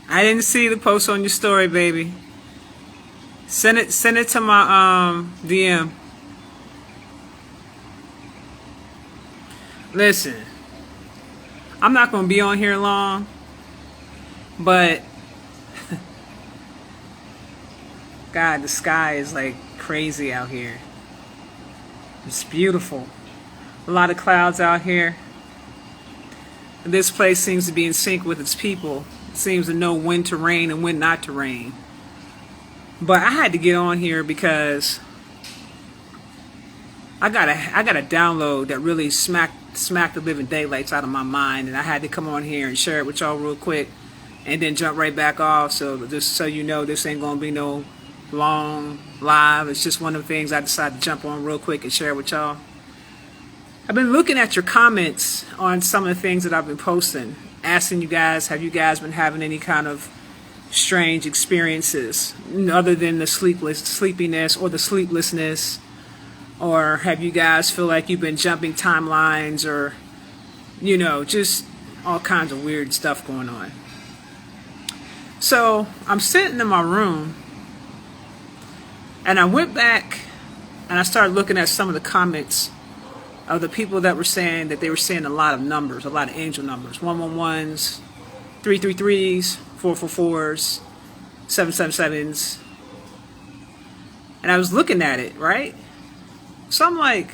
I didn't see the post on your story, baby. Send it to my DM. Listen, I'm not gonna be on here long, but God, the sky is like crazy out here. It's beautiful. A lot of clouds out here. This place seems to be in sync with its people. It seems to know when to rain and when not to rain. But I had to get on here because I got a download that really smacked the living daylights out of my mind, and I had to come on here and share it with y'all real quick, and then jump right back off. So just so you know, this ain't gonna be no long live. It's just one of the things I decided to jump on real quick and share with y'all. I've been looking at your comments on some of the things that I've been posting, asking you guys, have you guys been having any kind of strange experiences other than the sleepiness or the sleeplessness, or have you guys feel like you've been jumping timelines, or you know, just all kinds of weird stuff going on. So I'm sitting in my room and I went back and I started looking at some of the comments of the people that were saying that they were seeing a lot of numbers, a lot of angel numbers, 111s, 333s, 444s, 777s. And I was looking at it, right? So I'm like,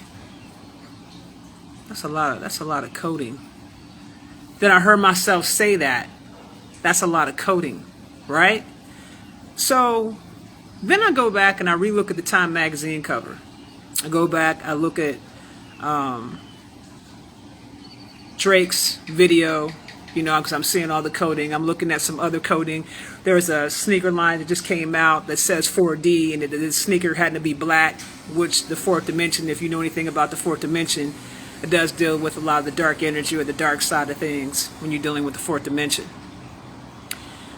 that's a lot of coding. Then I heard myself say that's a lot of coding, right? So then I go back and I relook at the Time magazine cover. I go back, I look at Drake's video, you know, because I'm seeing all the coding. I'm looking at some other coding. There's a sneaker line that just came out that says 4D, and the sneaker had to be black, which the fourth dimension, if you know anything about the fourth dimension, it does deal with a lot of the dark energy or the dark side of things when you're dealing with the fourth dimension.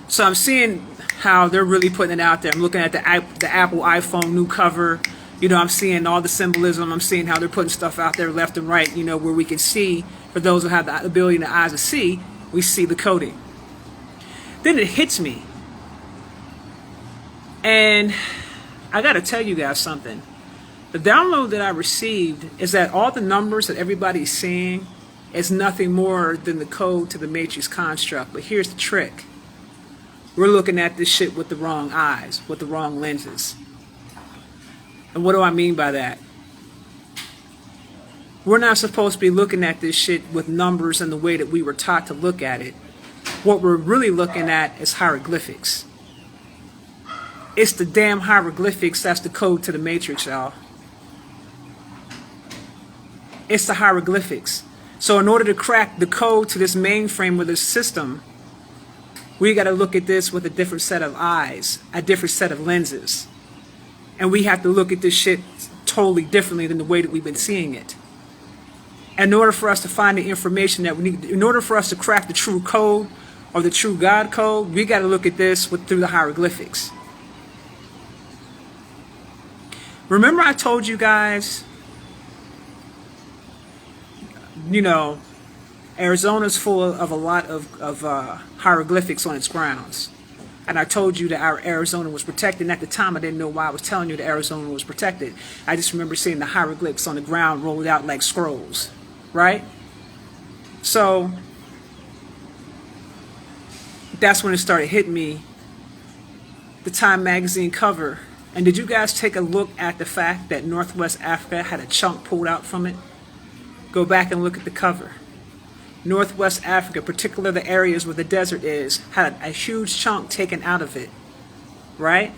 So I'm seeing how they're really putting it out there. I'm looking at the Apple iPhone new cover. You know, I'm seeing all the symbolism. I'm seeing how they're putting stuff out there left and right, you know, where we can see, for those who have the ability and the eyes to see, we see the coding. Then it hits me. And I got to tell you guys something. The download that I received is that all the numbers that everybody's seeing is nothing more than the code to the matrix construct. But here's the trick. We're looking at this shit with the wrong eyes, with the wrong lenses. And what do I mean by that? We're not supposed to be looking at this shit with numbers and the way that we were taught to look at it. What we're really looking at is hieroglyphics. It's the damn hieroglyphics that's the code to the matrix, y'all. It's the hieroglyphics. So in order to crack the code to this mainframe or this system, we got to look at this with a different set of eyes, a different set of lenses. And we have to look at this shit totally differently than the way that we've been seeing it. In order for us to find the information that we need, in order for us to crack the true code or the true God code, we got to look at this through the hieroglyphics. Remember I told you guys, you know, Arizona's full of a lot of hieroglyphics on its grounds. And I told you that our Arizona was protected. And at the time, I didn't know why I was telling you that Arizona was protected. I just remember seeing the hieroglyphs on the ground rolled out like scrolls, right? So that's when it started hitting me, the Time magazine cover. And did you guys take a look at the fact that Northwest Africa had a chunk pulled out from it? Go back and look at the cover. Northwest Africa, particularly the areas where the desert is, had a huge chunk taken out of it, right?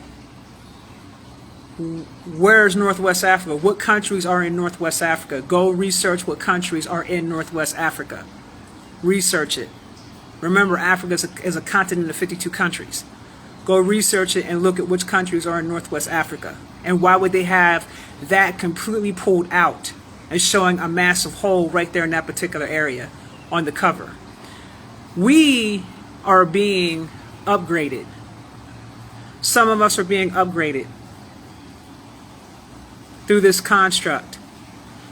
Where's Northwest Africa? What countries are in Northwest Africa? Go research what countries are in Northwest Africa. Research it. Remember, Africa is a continent of 52 countries. Go research it and look at which countries are in Northwest Africa. And why would they have that completely pulled out and showing a massive hole right there in that particular area on the cover? We are being upgraded. Some of us are being upgraded through this construct.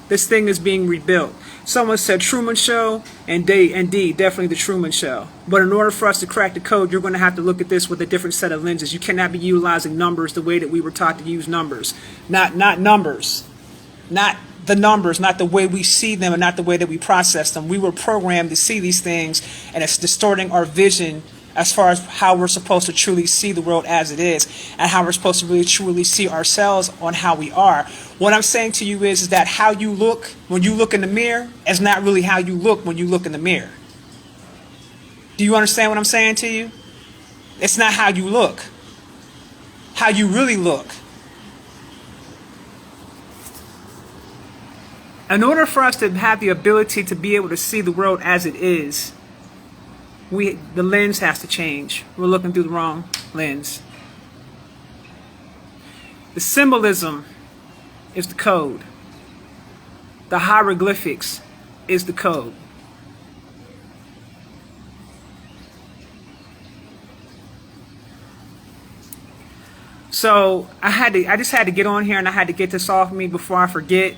This thing is being rebuilt. Someone said Truman Show, and indeed, definitely the Truman Show. But in order for us to crack the code, you're going to have to look at this with a different set of lenses. You cannot be utilizing numbers the way that we were taught to use numbers. Not numbers. Not the numbers, not the way we see them and not the way that we process them. We were programmed to see these things, and it's distorting our vision as far as how we're supposed to truly see the world as it is, and how we're supposed to really truly see ourselves on how we are. What I'm saying to you is that how you look when you look in the mirror is not really how you look when you look in the mirror. Do you understand what I'm saying to you? It's not how you look. How you really look. In order for us to have the ability to be able to see the world as it is, the lens has to change. We're looking through the wrong lens. The symbolism is the code. The hieroglyphics is the code. So I just had to get on here and I had to get this off me before I forget.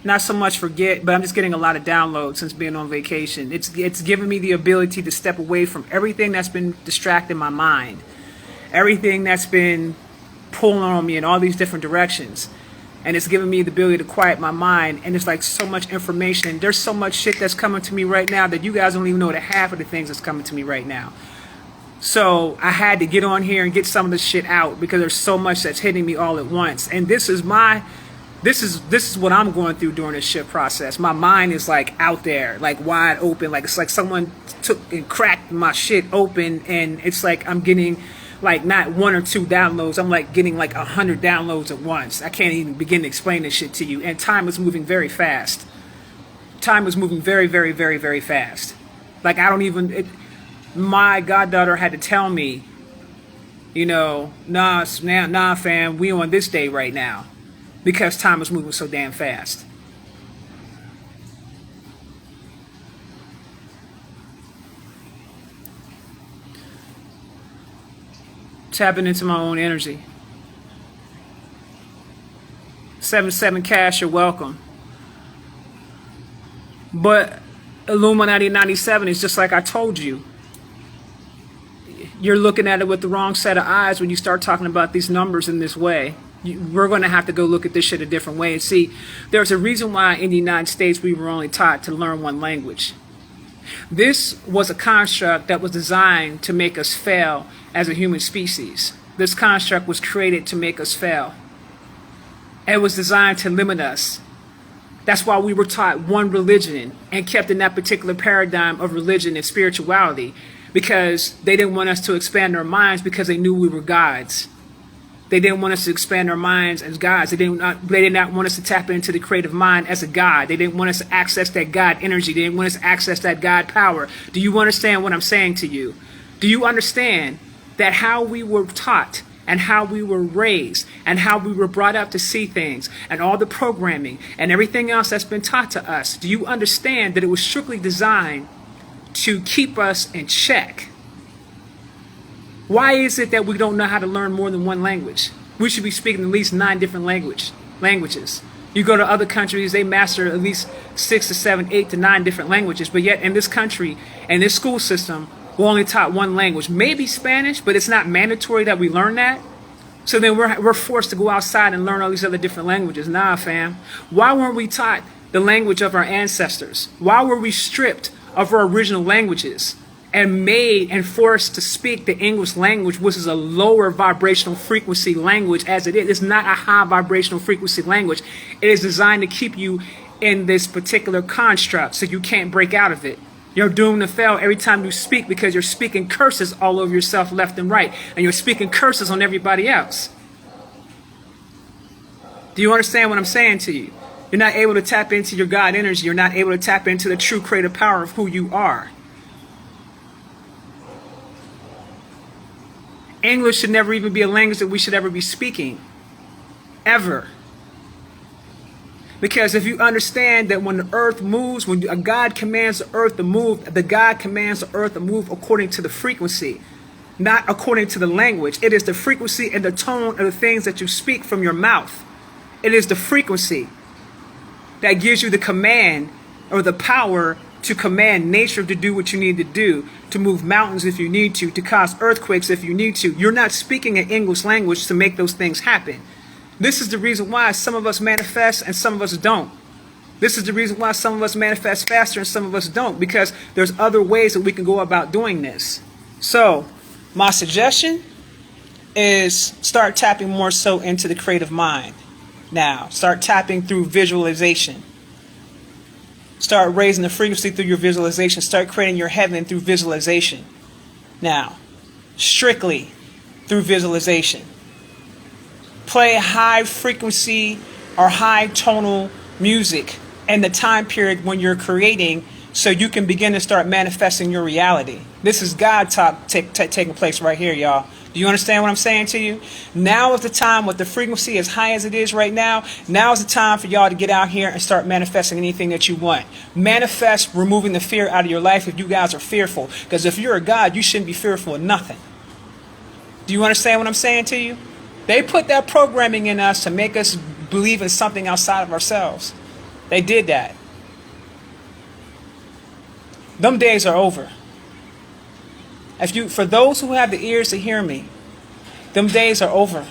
Not so much forget, but I'm just getting a lot of downloads since being on vacation. It's given me the ability to step away from everything that's been distracting my mind. Everything that's been pulling on me in all these different directions. And it's given me the ability to quiet my mind. And it's like so much information. There's so much shit that's coming to me right now that you guys don't even know the half of the things that's coming to me right now. So I had to get on here and get some of this shit out because there's so much that's hitting me all at once. And this is what I'm going through during this shift process. My mind is like out there, like wide open. Like it's like someone took and cracked my shit open, and it's like I'm getting like not one or two downloads. I'm like getting like 100 downloads at once. I can't even begin to explain this shit to you. And time is moving very fast. Time is moving very, very, very, very fast. Like I don't even. My goddaughter had to tell me, you know, nah, fam, we on this day right now. Because time is moving so damn fast. Tapping into my own energy. 77 Cash, you're welcome. But Illuminati 97 is just like I told you. You're looking at it with the wrong set of eyes when you start talking about these numbers in this way. We're going to have to go look at this shit a different way and see. There's a reason why in the United States we were only taught to learn one language. This was a construct that was designed to make us fail as a human species. This construct was created to make us fail. It was designed to limit us. That's why we were taught one religion and kept in that particular paradigm of religion and spirituality, because they didn't want us to expand our minds because they knew we were gods. They didn't want us to expand our minds as gods. They did not want us to tap into the creative mind as a god. They didn't want us to access that God energy. They didn't want us to access that God power. Do you understand what I'm saying to you? Do you understand that how we were taught and how we were raised and how we were brought up to see things and all the programming and everything else that's been taught to us, do you understand that it was strictly designed to keep us in check? Why is it that we don't know how to learn more than one language? We should be speaking at least 9 different languages. You go to other countries, they master at least 6 to 7, 8 to 9 different languages. But yet in this country and this school system, we're only taught one language. Maybe Spanish, but it's not mandatory that we learn that. So then we're forced to go outside and learn all these other different languages. Nah, fam. Why weren't we taught the language of our ancestors? Why were we stripped of our original languages and made and forced to speak the English language, which is a lower vibrational frequency language as it is? It's not a high vibrational frequency language. It is designed to keep you in this particular construct so you can't break out of it. You're doomed to fail every time you speak because you're speaking curses all over yourself left and right, and you're speaking curses on everybody else. Do you understand what I'm saying to you? You're not able to tap into your God energy. You're not able to tap into the true creative power of who you are. English should never even be a language that we should ever be speaking. Ever. Because if you understand that when the earth moves, when a God commands the earth to move, the God commands the earth to move according to the frequency, not according to the language. It is the frequency and the tone of the things that you speak from your mouth. It is the frequency that gives you the command or the power to command nature to do what you need to do, to move mountains if you need to cause earthquakes if you need to. You're not speaking an English language to make those things happen. This is the reason why some of us manifest and some of us don't. This is the reason why some of us manifest faster and some of us don't, because there's other ways that we can go about doing this. So my suggestion is start tapping more so into the creative mind. Now, start tapping through visualization. Start raising the frequency through your visualization. Start creating your heaven through visualization. Now, strictly through visualization. Play high frequency or high tonal music in the time period when you're creating, so you can begin to start manifesting your reality. This is God talk taking place right here, y'all. Do you understand what I'm saying to you? Now is the time, with the frequency as high as it is right now, now is the time for y'all to get out here and start manifesting anything that you want. Manifest removing the fear out of your life if you guys are fearful. Because if you're a God, you shouldn't be fearful of nothing. Do you understand what I'm saying to you? They put that programming in us to make us believe in something outside of ourselves. They did that. Them days are over. For those who have the ears to hear me, them days are over.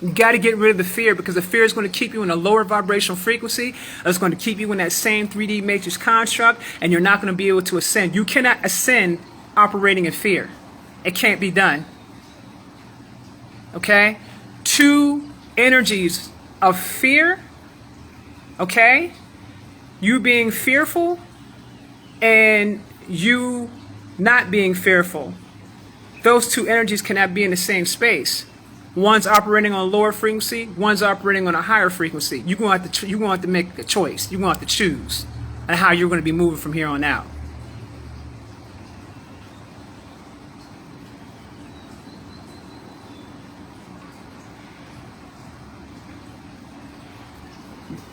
You got to get rid of the fear, because the fear is going to keep you in a lower vibrational frequency. It's going to keep you in that same 3D matrix construct, and you're not going to be able to ascend. You cannot ascend operating in fear. It can't be done. Okay? Two energies of fear. Okay? You being fearful and you not being fearful. Those two energies cannot be in the same space. One's operating on a lower frequency, one's operating on a higher frequency. You're going to have to make a choice. You're going to have to choose on how you're going to be moving from here on out.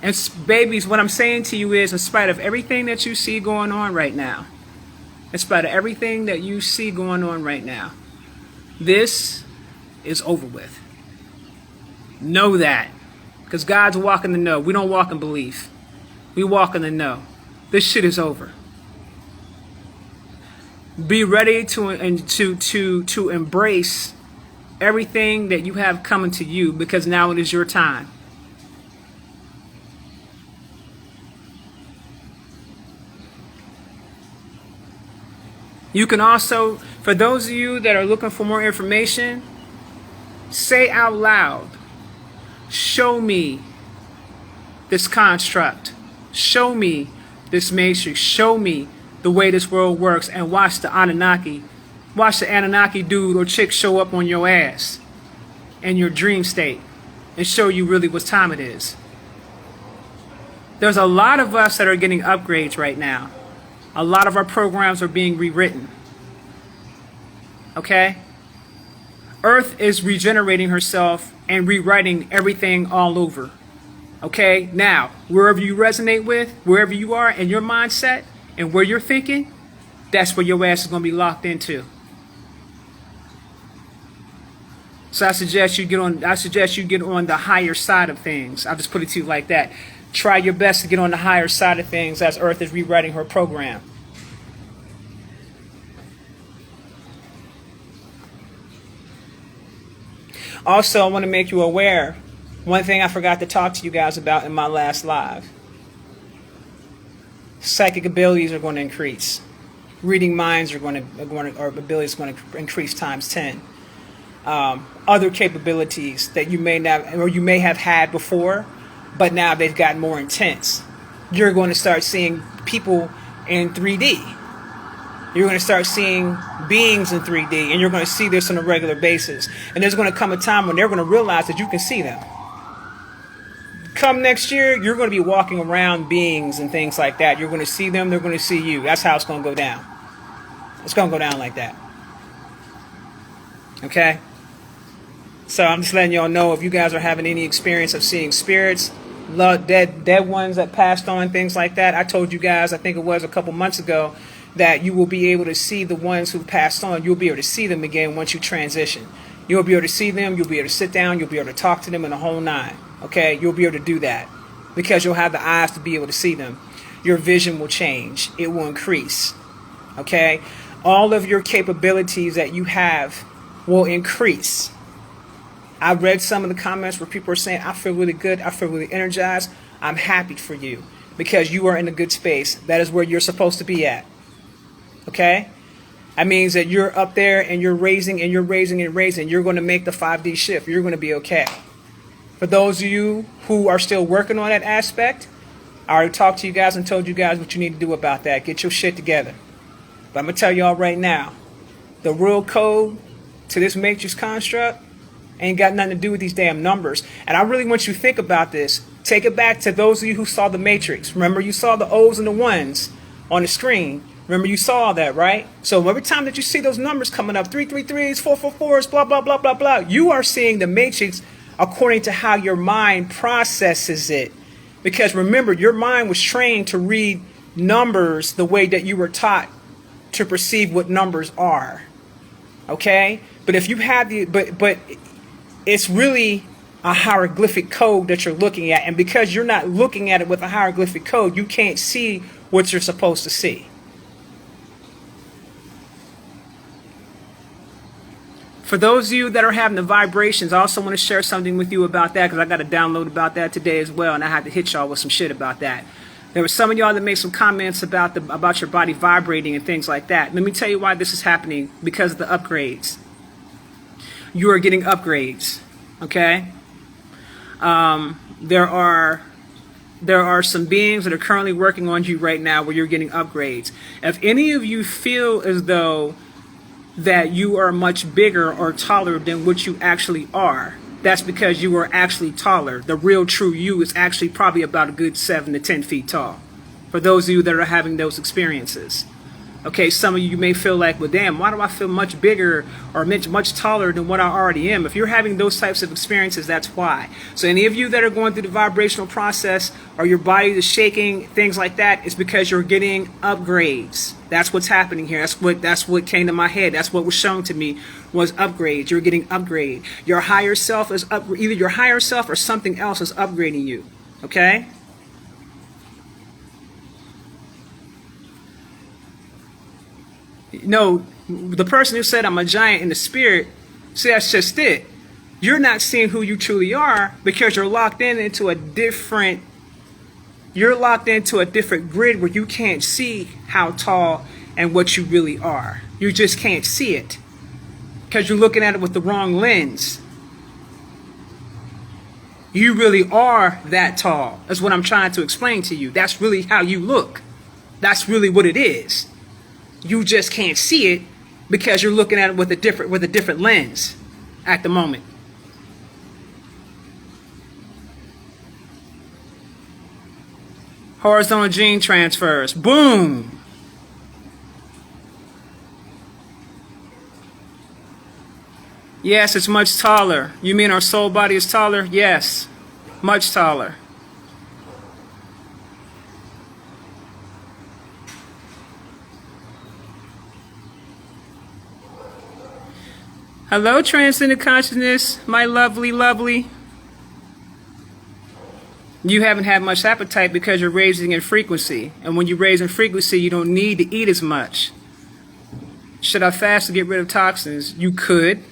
And babies, what I'm saying to you is, in spite of everything that you see going on right now, in spite of everything that you see going on right now, this is over with. Know that. Because God's walking the know. We don't walk in belief. We walk in the know. This shit is over. Be ready to embrace everything that you have coming to you, because now it is your time. You can also, for those of you that are looking for more information, say out loud, show me this construct, show me this matrix, show me the way this world works, and watch the Anunnaki dude or chick show up on your ass in your dream state and show you really what time it is. There's a lot of us that are getting upgrades right now. A lot of our programs are being rewritten. Okay? Earth is regenerating herself and rewriting everything all over. Okay? Now, wherever you resonate with, wherever you are in your mindset and where you're thinking, that's where your ass is going to be locked into. So I suggest you get on the higher side of things. I'll just put it to you like that. Try your best to get on the higher side of things as Earth is rewriting her program. Also, I want to make you aware, one thing I forgot to talk to you guys about in my last live. Psychic abilities are going to increase. Reading minds or abilities are going to increase times 10. Other capabilities that you may have had before, but now they've gotten more intense. You're going to start seeing people in 3D. You're going to start seeing beings in 3D, and you're going to see this on a regular basis. And there's going to come a time when they're going to realize that you can see them. Come next year, you're going to be walking around beings and things like that. You're going to see them, they're going to see you. That's how it's going to go down. It's going to go down like that. Okay? So I'm just letting y'all know, if you guys are having any experience of seeing spirits, dead ones that passed on, things like that. I told you guys, I think it was a couple months ago, that you will be able to see the ones who've passed on. You'll be able to see them again once you transition. You'll be able to see them. You'll be able to sit down. You'll be able to talk to them in the whole nine. Okay? You'll be able to do that because you'll have the eyes to be able to see them. Your vision will change. It will increase. Okay? All of your capabilities that you have will increase. I read some of the comments where people are saying, I feel really good. I feel really energized. I'm happy for you because you are in a good space. That is where you're supposed to be at. Okay? That means that you're up there and you're raising and you're raising and raising. You're going to make the 5D shift. You're going to be okay. For those of you who are still working on that aspect, I already talked to you guys and told you guys what you need to do about that. Get your shit together. But I'm going to tell y'all right now, the real code to this matrix construct ain't got nothing to do with these damn numbers. And I really want you to think about this. Take it back to those of you who saw the matrix. Remember, you saw the O's and the 1s on the screen. Remember, you saw that, right? So every time that you see those numbers coming up, 333s, 444s, blah, blah, blah, blah, blah, you are seeing the matrix according to how your mind processes it. Because remember, your mind was trained to read numbers the way that you were taught to perceive what numbers are. Okay? But if you have the, but it's really a hieroglyphic code that you're looking at. And because you're not looking at it with a hieroglyphic code, you can't see what you're supposed to see. For those of you that are having the vibrations, I also want to share something with you about that because I got a download about that today as well, and I had to hit y'all with some shit about that. There were some of y'all that made some comments about your body vibrating and things like that. Let me tell you why this is happening, because of the upgrades. You are getting upgrades, okay? There are some beings that are currently working on you right now where you're getting upgrades. If any of you feel as though that you are much bigger or taller than what you actually are, that's because you are actually taller. The real true you is actually probably about a good 7 to 10 feet tall. For those of you that are having those experiences. Okay, some of you may feel like, well, damn, why do I feel much bigger or much taller than what I already am? If you're having those types of experiences, that's why. So any of you that are going through the vibrational process or your body is shaking, things like that, it's because you're getting upgrades. That's what's happening here. That's what came to my head. That's what was shown to me was upgrades. You're getting upgrade. Your higher self is either your higher self or something else is upgrading you. Okay? No, the person who said I'm a giant in the spirit, see, that's just it. You're not seeing who you truly are because you're locked into a different grid where you can't see how tall and what you really are. You just can't see it because you're looking at it with the wrong lens. You really are that tall. That's what I'm trying to explain to you. That's really how you look. That's really what it is. You just can't see it because you're looking at it with a different lens at the moment. Horizontal gene transfers. Boom. Yes, it's much taller. You mean our soul body is taller? Yes, much taller. Hello, transcendent consciousness, my lovely, lovely. You haven't had much appetite because you're raising in frequency. And when you raise in frequency, you don't need to eat as much. Should I fast to get rid of toxins? You could.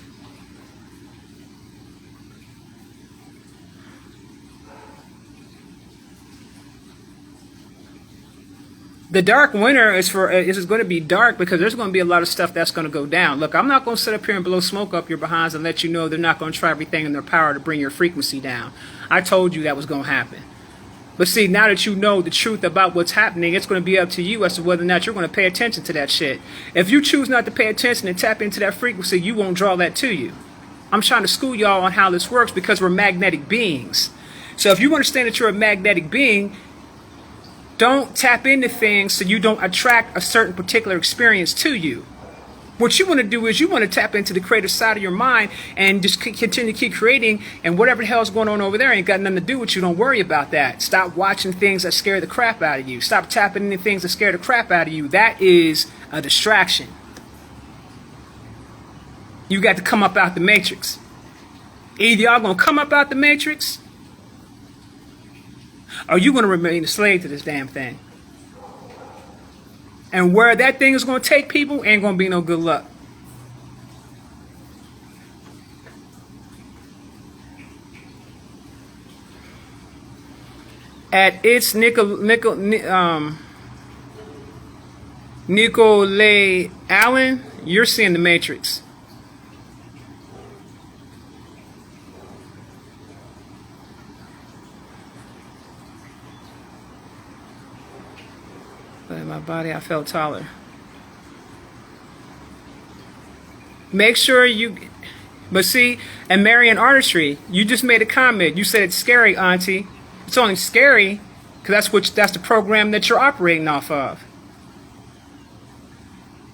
The dark winter is going to be dark because there's going to be a lot of stuff that's going to go down. Look, I'm not going to sit up here and blow smoke up your behinds and let you know they're not going to try everything in their power to bring your frequency down. I told you that was going to happen. But see, now that you know the truth about what's happening, it's going to be up to you as to whether or not you're going to pay attention to that shit. If you choose not to pay attention and tap into that frequency, you won't draw that to you. I'm trying to school y'all on how this works because we're magnetic beings. So if you understand that you're a magnetic being, don't tap into things so you don't attract a certain particular experience to you. What you want to do is you want to tap into the creative side of your mind and just continue to keep creating, and whatever the hell's going on over there ain't got nothing to do with you. Don't worry about that. Stop watching things that scare the crap out of you. Stop tapping into things that scare the crap out of you. That is a distraction. You got to come up out the matrix. Either y'all going to come up out the matrix, or you going to remain a slave to this damn thing. And where that thing is going to take people ain't going to be no good luck. At its Nicolay Allen, you're seeing the matrix. In my body, I felt taller. Make sure you, but see, and Marian Artistry, you just made a comment. You said it's scary, Auntie. It's only scary because that's the program that you're operating off of.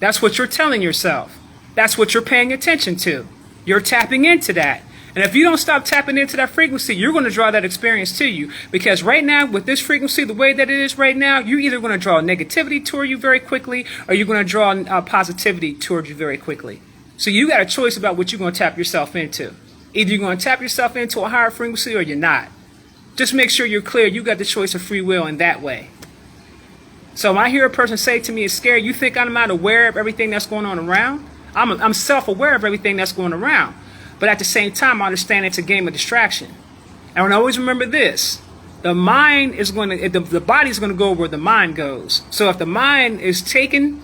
That's what you're telling yourself. That's what you're paying attention to. You're tapping into that. And if you don't stop tapping into that frequency, you're going to draw that experience to you. Because right now, with this frequency, the way that it is right now, you're either going to draw negativity toward you very quickly, or you're going to draw positivity toward you very quickly. So you got a choice about what you're going to tap yourself into. Either you're going to tap yourself into a higher frequency or you're not. Just make sure you're clear. You got the choice of free will in that way. So when I hear a person say to me, it's scary, you think I'm not aware of everything that's going on around? I'm self-aware of everything that's going around. But at the same time, I understand it's a game of distraction. And always remember this. The mind is going to, the body is going to go where the mind goes. So if the mind is taken,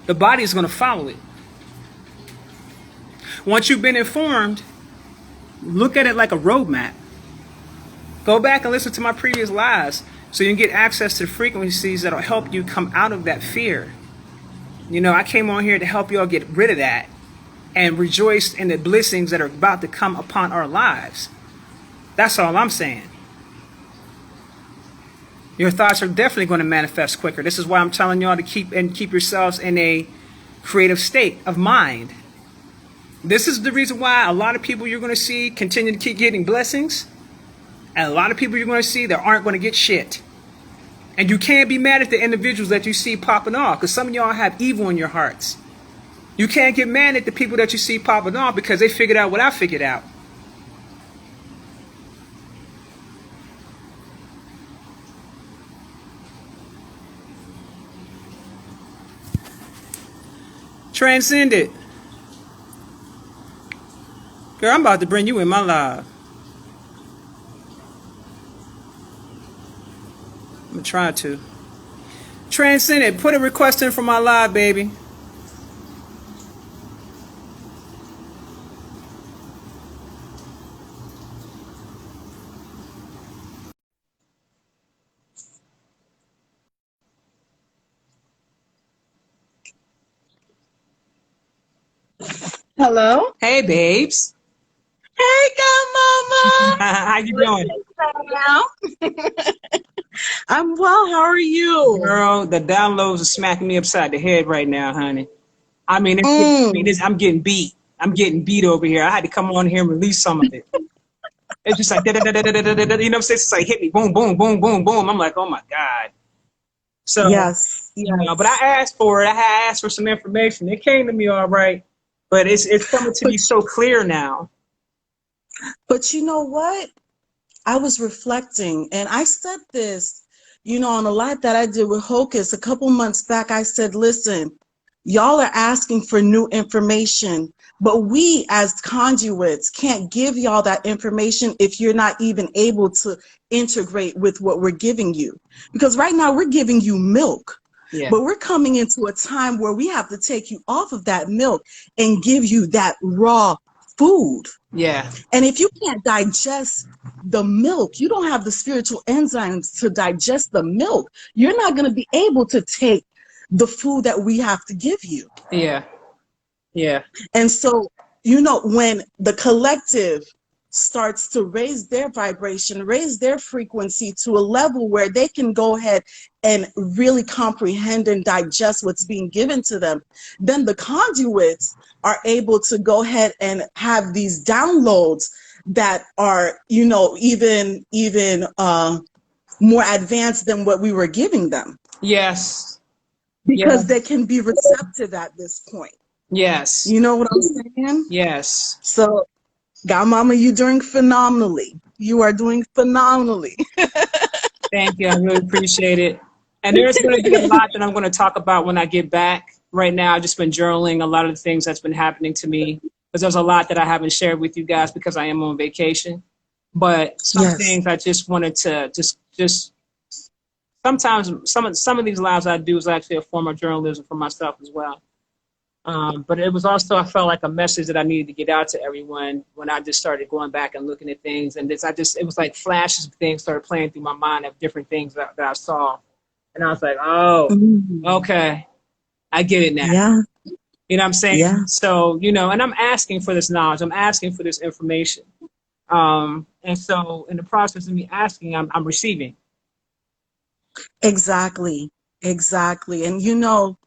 the body is going to follow it. Once you've been informed, look at it like a roadmap. Go back and listen to my previous lives so you can get access to the frequencies that will help you come out of that fear. You know, I came on here to help you all get rid of that and rejoice in the blessings that are about to come upon our lives. That's all I'm saying. Your thoughts are definitely going to manifest quicker. This is why I'm telling y'all to keep yourselves in a creative state of mind. This is the reason why a lot of people you're going to see continue to keep getting blessings, and a lot of people you're going to see that aren't going to get shit. And you can't be mad at the individuals that you see popping off, because some of y'all have evil in your hearts. You can't get mad at the people that you see popping off because they figured out what I figured out. Transcend it. Girl, I'm about to bring you in my live. I'm going to try to. Transcend it. Put a request in for my live, baby. Hello. Hey, babes. Hey, Godmama. How you doing? I'm well. How are you? Girl, the downloads are smacking me upside the head right now, honey. I mean, I'm getting beat. I'm getting beat over here. I had to come on here and release some of it. It's just like, you know what I'm saying? It's like, hit me, boom, boom, boom, boom, boom. I'm like, oh my God. So, yes. You know, but I asked for it. I had asked for some information. It came to me all right, but it's coming to me so clear now. But you know what? I was reflecting, and I said this, you know, on a live that I did with Hocus a couple months back. I said, listen, y'all are asking for new information, but we as conduits can't give y'all that information if you're not even able to integrate with what we're giving you. Because right now we're giving you milk, but we're coming into a time where we have to take you off of that milk and give you that raw food. Yeah. And if you can't digest the milk, you don't have the spiritual enzymes to digest the milk, you're not going to be able to take the food that we have to give you. Yeah. Yeah. And so, you know, when the collective starts to raise their vibration, raise their frequency to a level where they can go ahead and really comprehend and digest what's being given to them, then the conduits are able to go ahead and have these downloads that are, you know, even more advanced than what we were giving them. Yes. Because Yes. they can be receptive at this point. Yes. You know what I'm saying? Yes. So, Godmama, you're doing phenomenally. You are doing phenomenally. Thank you. I really appreciate it. And there's going to be a lot that I'm going to talk about when I get back. Right now, I've just been journaling a lot of the things that's been happening to me, because there's a lot that I haven't shared with you guys because I am on vacation. But some things I just wanted to just sometimes some of these lives I do is actually a form of journalism for myself as well. But it was also, I felt like a message that I needed to get out to everyone when I just started going back and looking at things. And it was like flashes of things started playing through my mind of different things that I saw. And I was like, oh, okay, I get it now. Yeah. You know what I'm saying? Yeah. So, you know, and I'm asking for this knowledge. I'm asking for this information. And so in the process of me asking, I'm receiving. Exactly. Exactly. And, you know,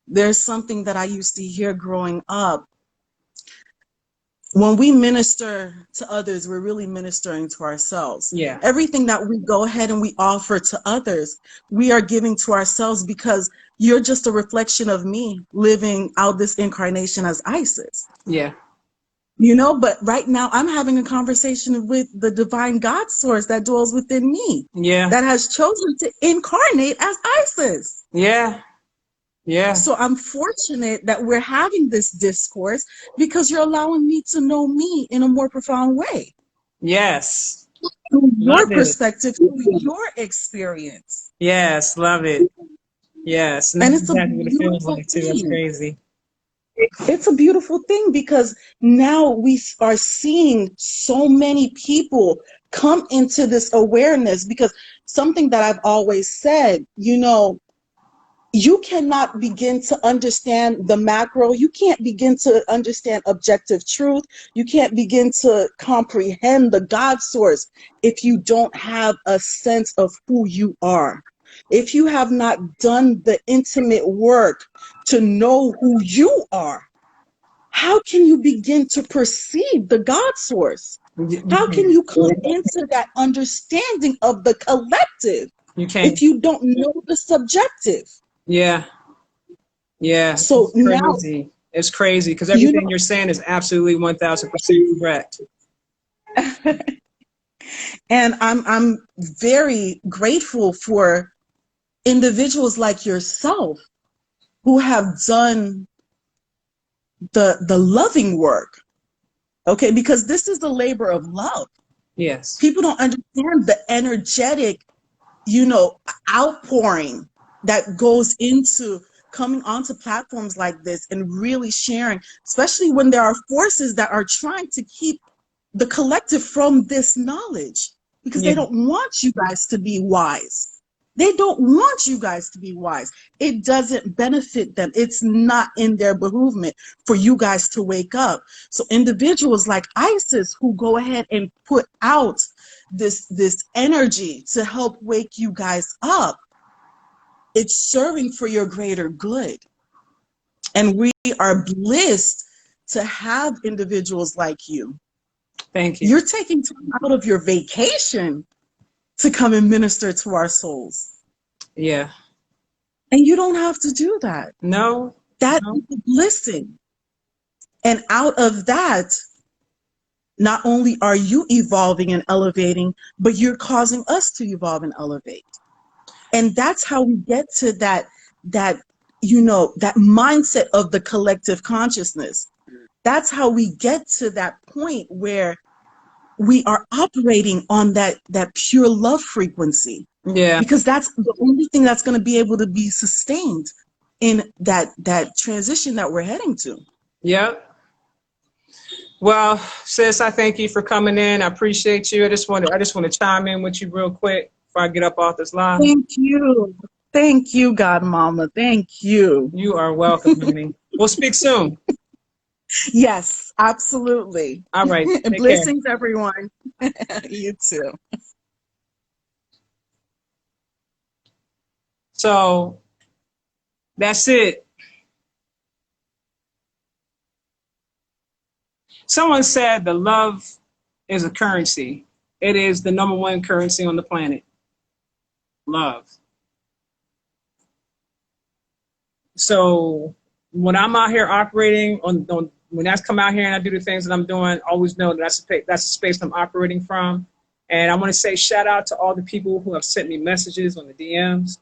there's something that I used to hear growing up. When we minister to others, we're really ministering to ourselves. Yeah. Everything that we go ahead and we offer to others, we are giving to ourselves, because you're just a reflection of me living out this incarnation as Isis. Yeah. You know, but right now I'm having a conversation with the divine God source that dwells within me. Yeah. That has chosen to incarnate as Isis. Yeah. Yeah. So I'm fortunate that we're having this discourse, because you're allowing me to know me in a more profound way. Yes. Through your Love it. perspective, through your experience. Yes. Love it. Yes. And that's it's exactly a what it feels beautiful like too. That's thing. crazy. It's a beautiful thing, because now we are seeing so many people come into this awareness, because something that I've always said, you know, you cannot begin to understand the macro. You can't begin to understand objective truth. You can't begin to comprehend the God source if you don't have a sense of who you are. If you have not done the intimate work to know who you are, how can you begin to perceive the God source? How can you come into that understanding of the collective if you don't know the subjective? Yeah. Yeah. So now it's crazy, because everything you're saying is absolutely 1000% correct. And I'm very grateful for individuals like yourself who have done the loving work. Okay, because this is the labor of love. Yes. People don't understand the energetic, you know, outpouring that goes into coming onto platforms like this and really sharing, especially when there are forces that are trying to keep the collective from this knowledge, because they don't want you guys to be wise. They don't want you guys to be wise. It doesn't benefit them. It's not in their behoovement for you guys to wake up. So individuals like Isis, who go ahead and put out this energy to help wake you guys up, it's serving for your greater good. And we are blessed to have individuals like you. Thank you. You're taking time out of your vacation to come and minister to our souls. Yeah. And you don't have to do that. No. That is a blessing. And out of that, not only are you evolving and elevating, but you're causing us to evolve and elevate. And that's how we get to that you know, that mindset of the collective consciousness. That's how we get to that point where we are operating on that pure love frequency. Yeah. Because that's the only thing that's going to be able to be sustained in that transition that we're heading to. Yep. Well, sis, I thank you for coming in. I appreciate you. I just want to chime in with you real quick before I get up off this line. Thank you. Thank you, Godmama. Thank you. You are welcome, honey. We'll speak soon. Yes, absolutely. All right. And Take care. blessings, everyone. You too. So that's it. Someone said the love is a currency. It is the number one currency on the planet. Love. So when I'm out here operating on when that's come out here and I do the things that I'm doing, always know that that's a space I'm operating from. And I want to say shout out to all the people who have sent me messages on the DMs.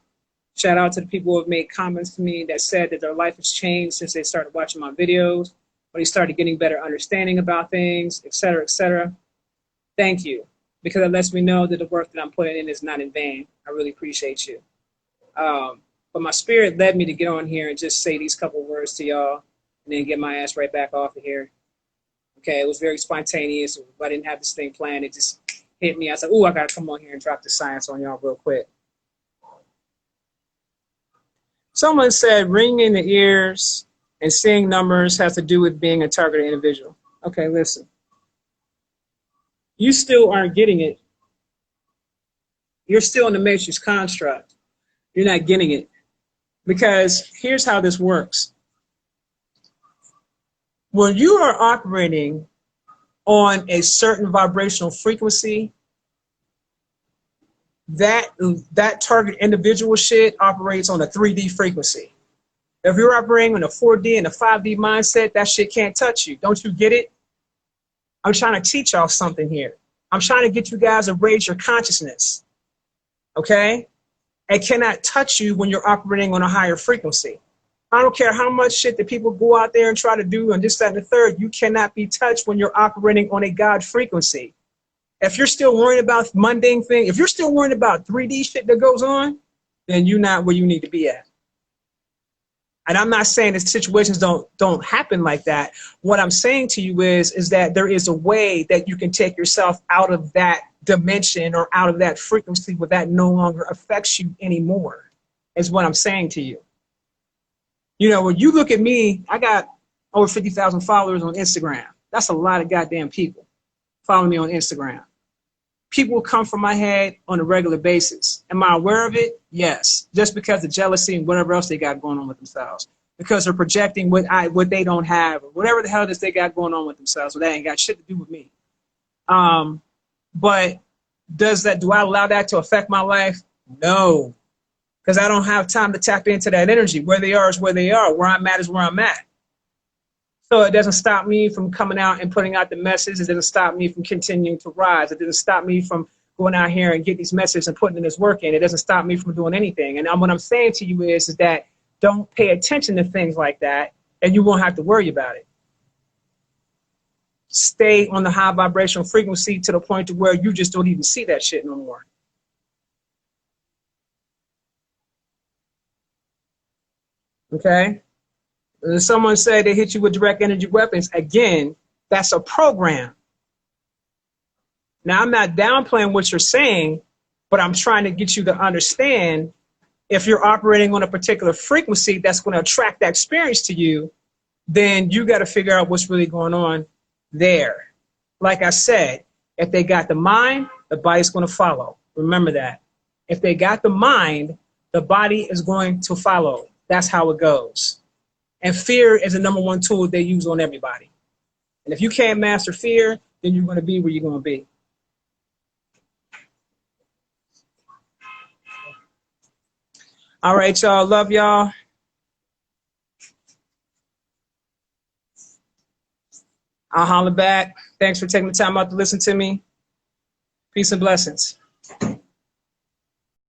Shout out to the people who have made comments to me that said that their life has changed since they started watching my videos, or they started getting better understanding about things, et cetera, et cetera. Thank you, because it lets me know that the work that I'm putting in is not in vain. I really appreciate you. But my spirit led me to get on here and just say these couple words to y'all and then get my ass right back off of here. Okay, it was very spontaneous. I didn't have this thing planned. It just hit me. I said, ooh, I got to come on here and drop the science on y'all real quick. Someone said ringing in the ears and seeing numbers has to do with being a targeted individual. Okay, listen. You still aren't getting it. You're still in the matrix construct. You're not getting it. Because here's how this works. When you are operating on a certain vibrational frequency, that target individual shit operates on a 3D frequency. If you're operating on a 4D and a 5D mindset, that shit can't touch you. Don't you get it? I'm trying to teach y'all something here. I'm trying to get you guys to raise your consciousness. Okay? It cannot touch you when you're operating on a higher frequency. I don't care how much shit that people go out there and try to do and this, that, and the third. You cannot be touched when you're operating on a God frequency. If you're still worrying about mundane things, if you're still worrying about 3D shit that goes on, then you're not where you need to be at. And I'm not saying that situations don't happen like that. What I'm saying to you is that there is a way that you can take yourself out of that dimension or out of that frequency where that no longer affects you anymore, is what I'm saying to you. You know, when you look at me, I got over 50,000 followers on Instagram. That's a lot of goddamn people following me on Instagram. People come from my head on a regular basis. Am I aware of it? Yes. Just because of jealousy and whatever else they got going on with themselves. Because they're projecting what they don't have, or whatever the hell it is they got going on with themselves. So that ain't got shit to do with me. But do I allow that to affect my life? No. Because I don't have time to tap into that energy. Where they are is where they are. Where I'm at is where I'm at. So it doesn't stop me from coming out and putting out the message. It doesn't stop me from continuing to rise. It doesn't stop me from going out here and get these messages and putting this work in. It doesn't stop me from doing anything. And what I'm saying to you is that don't pay attention to things like that, and you won't have to worry about it. Stay on the high vibrational frequency to the point to where you just don't even see that shit no more. Okay? Someone said they hit you with direct energy weapons. Again, that's a program. Now, I'm not downplaying what you're saying, but I'm trying to get you to understand if you're operating on a particular frequency that's going to attract that experience to you, then you got to figure out what's really going on there. Like I said, if they got the mind, the body's going to follow. Remember that. If they got the mind, the body is going to follow. That's how it goes. And fear is the number one tool they use on everybody. And if you can't master fear, then you're going to be where you're going to be. All right, y'all. Love y'all. I'll holler back. Thanks for taking the time out to listen to me. Peace and blessings.